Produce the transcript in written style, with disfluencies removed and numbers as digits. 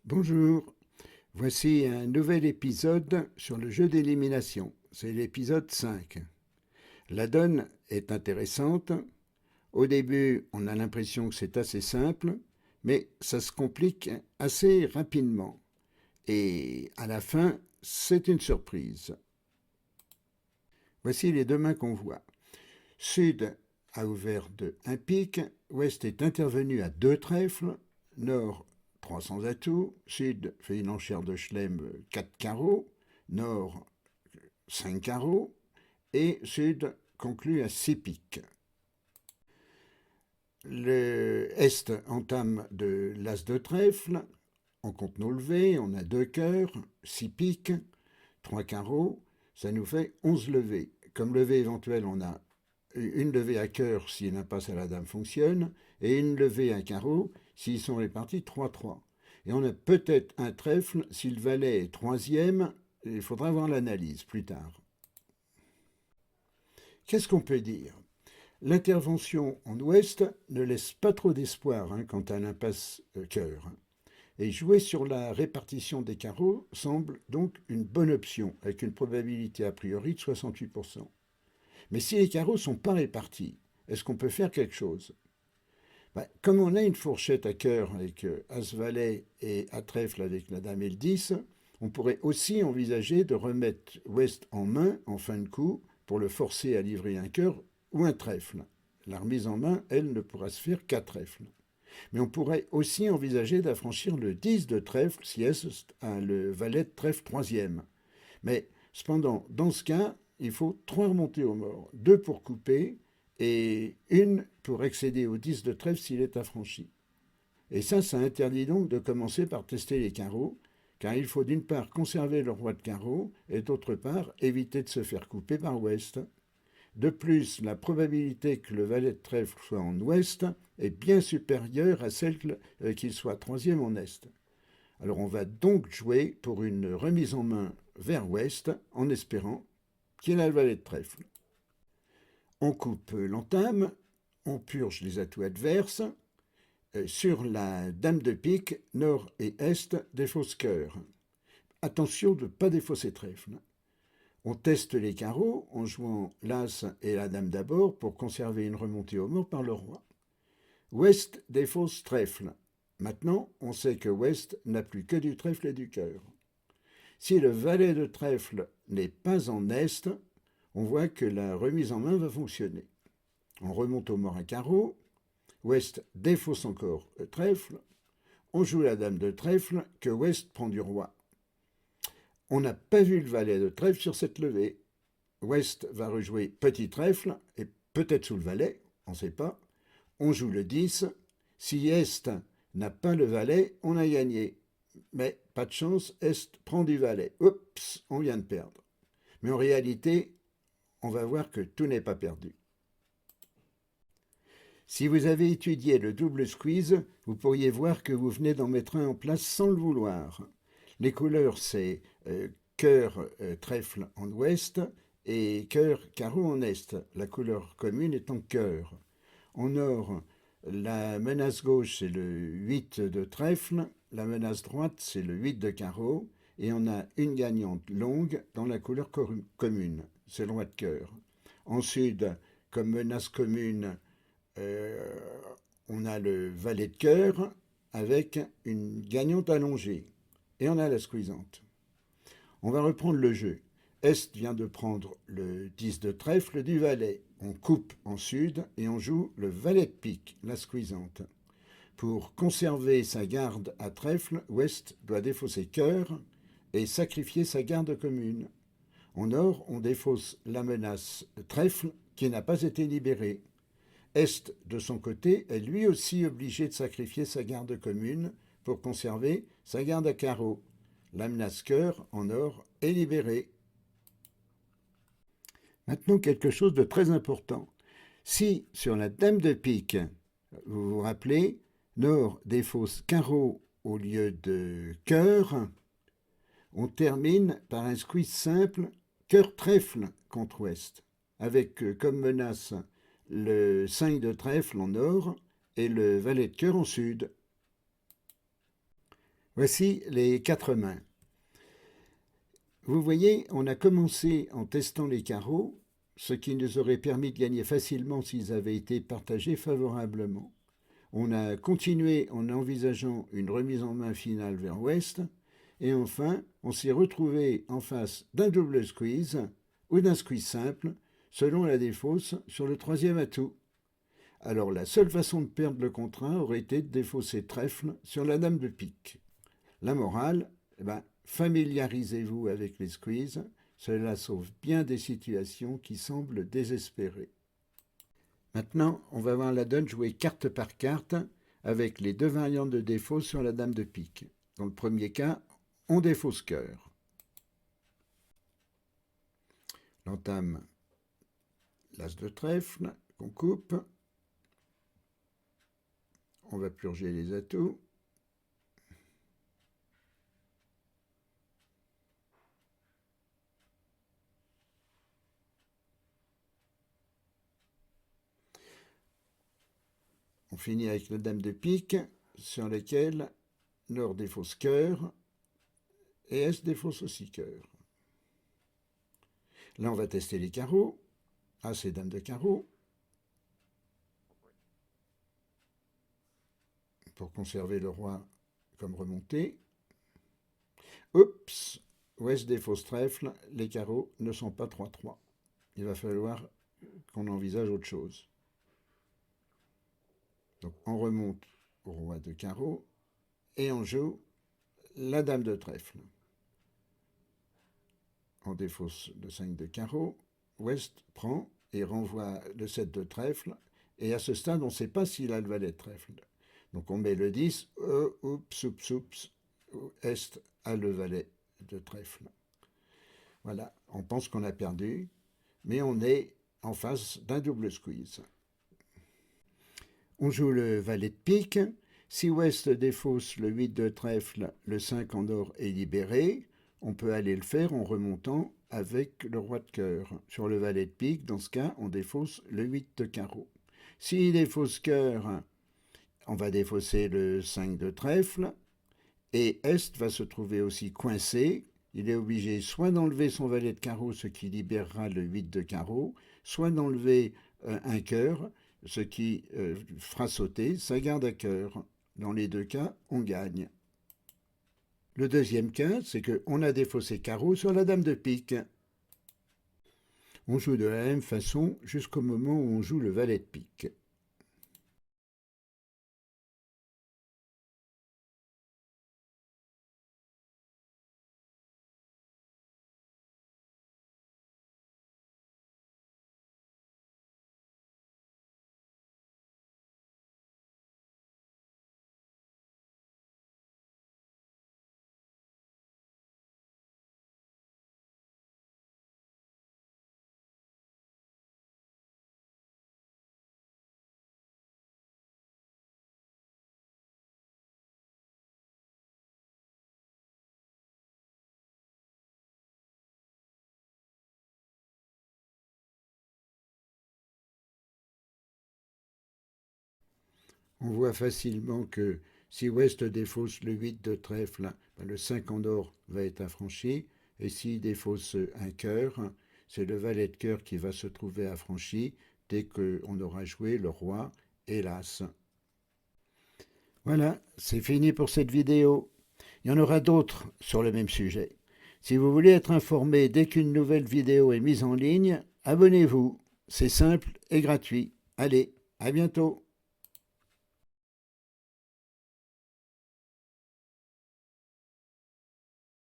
Bonjour, voici un nouvel épisode sur le jeu d'élimination. C'est l'épisode 5. La donne est intéressante. Au début, on a l'impression que c'est assez simple, mais ça se complique assez rapidement. Et à la fin, c'est une surprise. Voici les deux mains qu'on voit. Sud a ouvert de 1 pique, Ouest est intervenu à 2 trèfles, Nord 300 atouts, Sud fait une enchère de chelem 4 carreaux, Nord 5 carreaux, et Sud conclut à 6 piques. Le Est entame de l'As de trèfle, on compte nos levées, on a 2 cœurs, 6 piques, 3 carreaux, ça nous fait 11 levées. Comme levée éventuelle, on a une levée à cœur si l'impasse à la dame fonctionne, et une levée à carreau s'ils sont répartis 3-3. Et on a peut-être un trèfle si le valet est troisième, il faudra voir l'analyse plus tard. Qu'est-ce qu'on peut dire? L'intervention en ouest ne laisse pas trop d'espoir quant à l'impasse cœur. Et jouer sur la répartition des carreaux semble donc une bonne option, avec une probabilité a priori de 68%. Mais si les carreaux ne sont pas répartis, est-ce qu'on peut faire quelque chose? Comme on a une fourchette à cœur avec As-Valet et à trèfle avec la dame et le 10, on pourrait aussi envisager de remettre Ouest en main en fin de coup pour le forcer à livrer un cœur ou un trèfle. La remise en main, elle, ne pourra se faire qu'à trèfle. Mais on pourrait aussi envisager d'affranchir le 10 de trèfle si Est a le valet de trèfle troisième. Mais cependant, dans ce cas, il faut 3 remontées au mort, 2 pour couper et une pour accéder au 10 de trèfle s'il est affranchi. Et ça interdit donc de commencer par tester les carreaux, car il faut d'une part conserver le roi de carreau et d'autre part éviter de se faire couper par ouest. De plus, la probabilité que le valet de trèfle soit en ouest est bien supérieure à celle qu'il soit troisième en est. Alors on va donc jouer pour une remise en main vers ouest en espérant qu'il a le valet de trèfle. On coupe l'entame, on purge les atouts adverses. Sur la dame de pique, nord et est défausse cœur. Attention de ne pas défausser trèfle. On teste les carreaux en jouant l'as et la dame d'abord pour conserver une remontée au mort par le roi. Ouest défausse trèfle. Maintenant, on sait que Ouest n'a plus que du trèfle et du cœur. Si le valet de trèfle n'est pas en est, on voit que la remise en main va fonctionner. On remonte au mort à carreau, Ouest défausse encore le trèfle, on joue la dame de trèfle que Ouest prend du roi. On n'a pas vu le valet de trèfle sur cette levée. Ouest va rejouer petit trèfle, et peut-être sous le valet, on ne sait pas. On joue le 10. Si Est n'a pas le valet, on a gagné. Mais pas de chance, Est prend du valet. Oups, on vient de perdre. Mais en réalité, on va voir que tout n'est pas perdu. Si vous avez étudié le double squeeze, vous pourriez voir que vous venez d'en mettre un en place sans le vouloir. Les couleurs, c'est cœur trèfle en ouest et cœur carreau en est. La couleur commune étant cœur. En or, la menace gauche, c'est le 8 de trèfle, la menace droite, c'est le 8 de carreau, et on a une gagnante longue dans la couleur commune, c'est le roi de cœur. En sud, comme menace commune, on a le valet de cœur avec une gagnante allongée. Et on a la squeezante. On va reprendre le jeu. Est vient de prendre le 10 de trèfle du valet. On coupe en sud et on joue le valet de pique, la squeezante. Pour conserver sa garde à trèfle, Ouest doit défausser cœur et sacrifier sa garde commune. En or, on défausse la menace trèfle qui n'a pas été libérée. Est, de son côté, est lui aussi obligé de sacrifier sa garde commune pour conserver sa garde à carreau. La menace cœur, en or, est libérée. Maintenant, quelque chose de très important. Si, sur la dame de pique, vous vous rappelez, Nord défausse carreau au lieu de cœur, on termine par un squeeze simple cœur-trèfle contre Ouest, avec comme menace le 5 de trèfle en nord et le valet de cœur en sud. Voici les 4 mains. Vous voyez, on a commencé en testant les carreaux, ce qui nous aurait permis de gagner facilement s'ils avaient été partagés favorablement. On a continué en envisageant une remise en main finale vers ouest, et enfin, on s'est retrouvé en face d'un double squeeze ou d'un squeeze simple, selon la défausse sur le troisième atout. Alors la seule façon de perdre le contrat aurait été de défausser trèfle sur la dame de pique. La morale, familiarisez-vous avec les squeezes, cela sauve bien des situations qui semblent désespérées. Maintenant, on va voir la donne jouée carte par carte avec les 2 variantes de défaut sur la dame de pique. Dans le premier cas, on défausse cœur. L'entame l'as de trèfle qu'on coupe. On va purger les atouts. On finit avec la dame de pique sur laquelle Nord défausse cœur et S défausse aussi cœur. Là, on va tester les carreaux. As et dame de carreau. Pour conserver le roi comme remonté. Oups, Ouest défausse trèfle, les carreaux ne sont pas 3-3. Il va falloir qu'on envisage autre chose. Donc on remonte au roi de carreau et on joue la dame de trèfle. On défausse le 5 de carreau, Ouest prend et renvoie le 7 de trèfle, et à ce stade, on ne sait pas s'il a le valet de trèfle. Donc on met le 10, oups, oups, oups, Est a le valet de trèfle. Voilà, on pense qu'on a perdu, mais on est en face d'un double squeeze. On joue le valet de pique. Si Ouest défausse le 8 de trèfle, le 5 en or est libéré. On peut aller le faire en remontant avec le roi de cœur. Sur le valet de pique, dans ce cas, on défausse le 8 de carreau. S'il défausse cœur, on va défausser le 5 de trèfle. Et Est va se trouver aussi coincé. Il est obligé soit d'enlever son valet de carreau, ce qui libérera le 8 de carreau, soit d'enlever un cœur, ce qui fera sauter sa garde à cœur. Dans les 2 cas, on gagne. Le deuxième cas, c'est qu'on a défaussé carreau sur la dame de pique. On joue de la même façon jusqu'au moment où on joue le valet de pique. On voit facilement que si Ouest défausse le 8 de trèfle, le 5 en or va être affranchi, et s'il défausse un cœur, c'est le valet de cœur qui va se trouver affranchi dès qu'on aura joué le roi et l'as. Voilà, c'est fini pour cette vidéo. Il y en aura d'autres sur le même sujet. Si vous voulez être informé dès qu'une nouvelle vidéo est mise en ligne, abonnez-vous. C'est simple et gratuit. Allez, à bientôt.